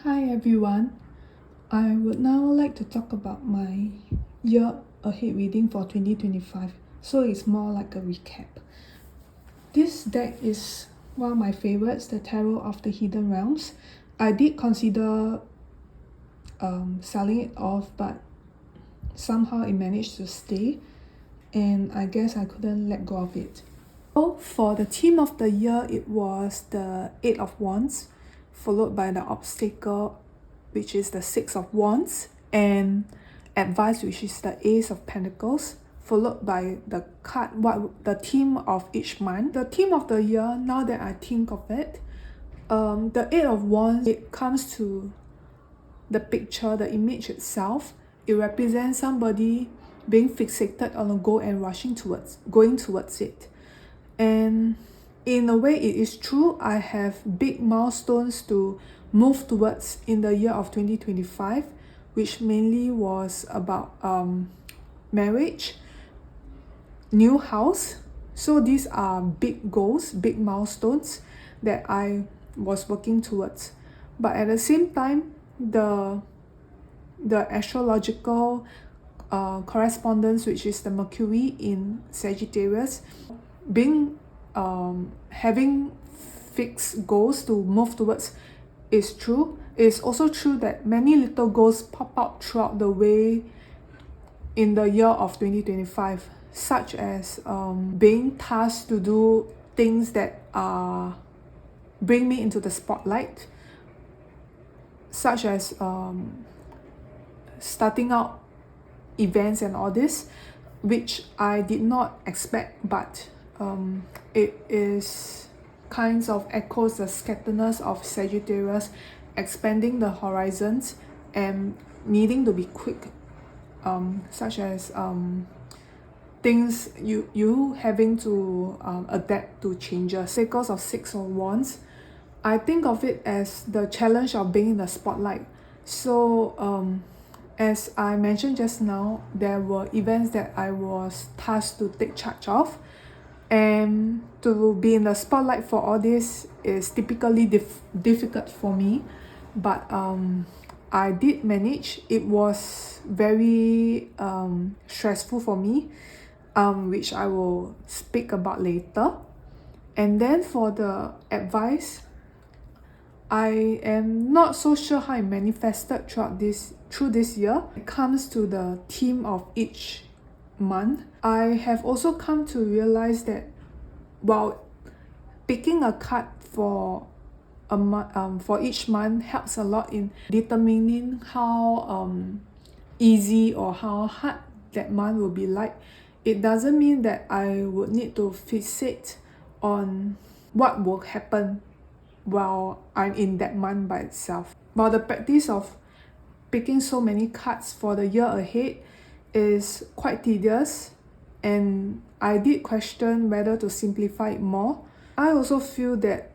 Hi everyone, I would now like to talk about my year ahead reading for 2025, so it's more like a recap. This deck is one of my favorites, the Tarot of the Hidden Realms. I did consider selling it off, but somehow it managed to stay, and I guess I couldn't let go of it. So for the theme of the year, it was the Eight of Wands, followed by the obstacle, which is the Six of Wands, and advice, which is the Ace of Pentacles, followed by the card, the theme of each month. The theme of the year, now that I think of it, the Eight of Wands, it comes to the picture, the image itself. It represents somebody being fixated on a goal and going towards it. And in a way, it is true. I have big milestones to move towards in the year of 2025, which mainly was about marriage, new house. So these are big goals, big milestones that I was working towards. But at the same time, the astrological correspondence, which is the Mercury in Sagittarius, being having fixed goals to move towards is true. It's also true that many little goals pop out throughout the way in the year of 2025, such as being tasked to do things that bring me into the spotlight, such as starting out events and all this, which I did not expect, but it is kinds of echoes the scatteredness of Sagittarius, expanding the horizons and needing to be quick, such as things you having to adapt to changes. Because of Six of Wands, I think of it as the challenge of being in the spotlight. So as I mentioned just now, there were events that I was tasked to take charge of, and to be in the spotlight for all this is typically difficult for me, but I did manage. It was very stressful for me, which I will speak about later. And then for the advice, I am not so sure how it manifested through this year. It comes to the theme of each month. I have also come to realize that while picking a card for for each month helps a lot in determining how easy or how hard that month will be like, it doesn't mean that I would need to fixate on what will happen while I'm in that month by itself. While the practice of picking so many cards for the year ahead is quite tedious, and I did question whether to simplify it more. I also feel that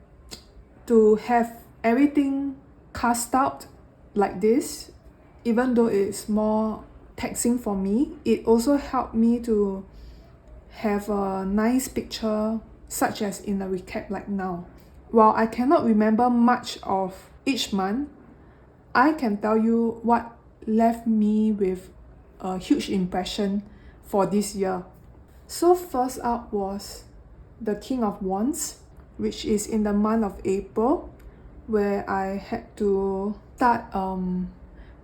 to have everything cast out like this, even though it's more taxing for me, it also helped me to have a nice picture, such as in a recap like now. While I cannot remember much of each month, I can tell you what left me with a huge impression for this year. So first up was the King of Wands, which is in the month of April, where I had to start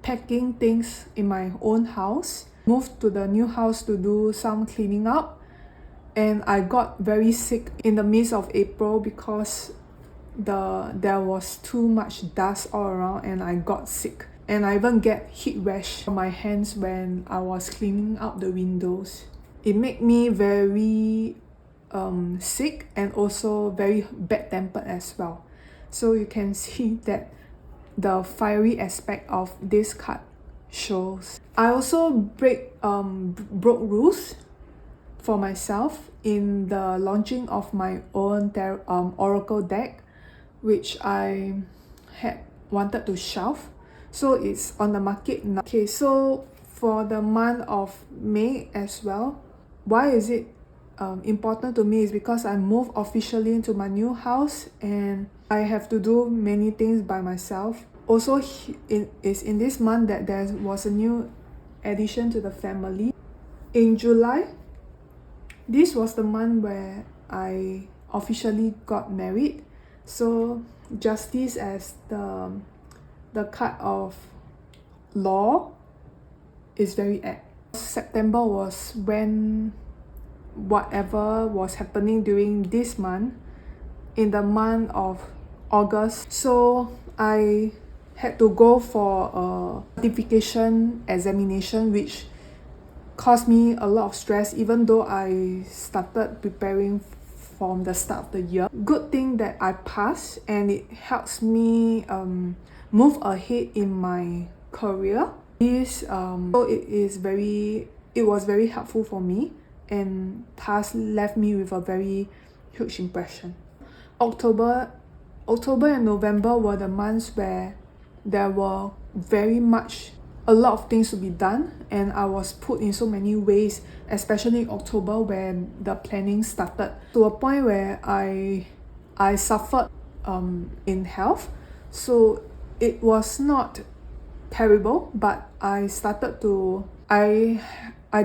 packing things in my own house, moved to the new house to do some cleaning up, and I got very sick in the midst of April because there was too much dust all around, and I got sick. And I even get heat rash on my hands when I was cleaning out the windows. It made me very sick and also very bad-tempered as well. So you can see that the fiery aspect of this card shows. I also broke rules for myself in the launching of my own oracle deck, which I had wanted to shelve. So it's on the market now. Okay, so for the month of May as well, why is it important to me is because I moved officially into my new house and I have to do many things by myself. Also, it is in this month that there was a new addition to the family. In July, this was the month where I officially got married. So justice as the cut of law is very apt. September was when whatever was happening during this month, in the month of August. So I had to go for a certification examination, which caused me a lot of stress, even though I started preparing from the start of the year. Good thing that I passed, and it helps me move ahead in my career. So it was very helpful for me, and thus left me with a very huge impression. October and November were the months where there were a lot of things to be done, and I was put in so many ways, especially in October when the planning started, to a point where I suffered in health. So it was not terrible, but I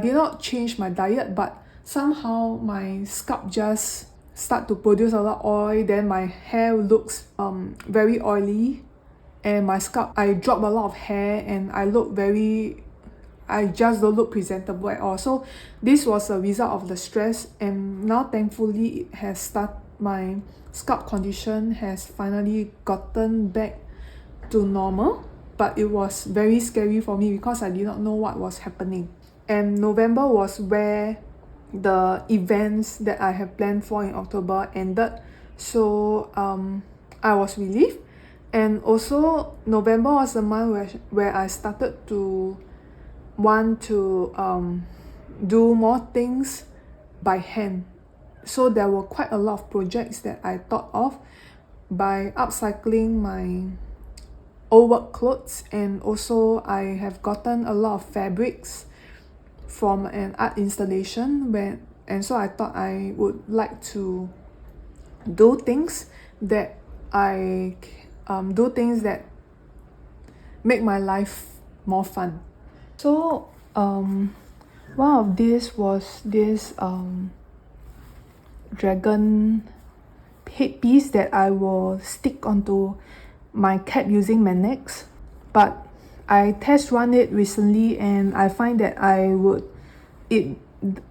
did not change my diet, but somehow my scalp just start to produce a lot of oil. Then my hair looks very oily, and my scalp, I drop a lot of hair, and I just don't look presentable at all. So this was a result of the stress, and now thankfully my scalp condition has finally gotten back to normal. But it was very scary for me because I did not know what was happening. And November was where the events that I have planned for in October ended. So I was relieved. And also November was the month where I started to want to do more things by hand. So there were quite a lot of projects that I thought of by upcycling my old work clothes, and also I have gotten a lot of fabrics from an art installation and so I thought I would like to do things that make my life more fun. So one of this was this dragon headpiece that I will stick onto my cap using magnets. But I test run it recently, and I find that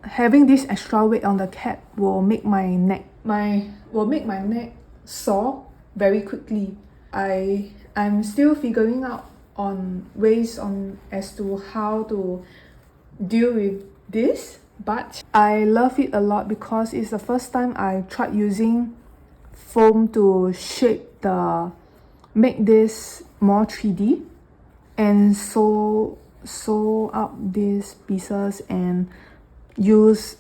having this extra weight on the cap will make my neck sore very quickly. I'm still figuring out on ways as to how to deal with this, but I love it a lot because it's the first time I tried using foam to make this more 3D, and sew up these pieces and use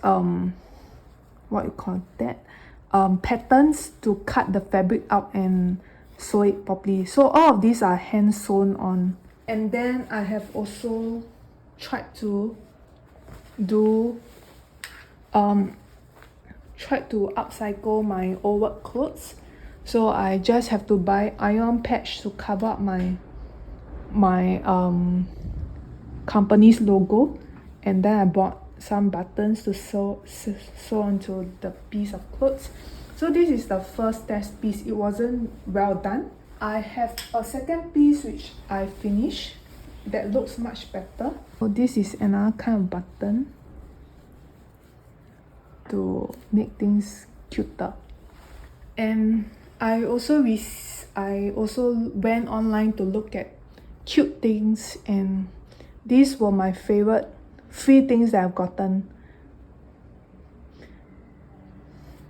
patterns to cut the fabric up and sew it properly. So all of these are hand sewn on. And then I have also tried to upcycle my old work clothes. So I just have to buy iron patch to cover up my company's logo, and then I bought some buttons to sew onto the piece of clothes. So this is the first test piece. It wasn't well done. I have a second piece which I finished that looks much better. So this is another kind of button to make things cuter. And I also went online to look at cute things, and these were my favorite 3 things that I've gotten.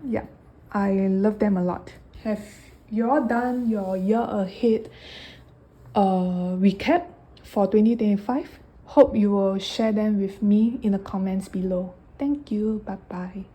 Yeah, I love them a lot. Have you all done your year ahead recap for 2025? Hope you will share them with me in the comments below. Thank you. Bye bye.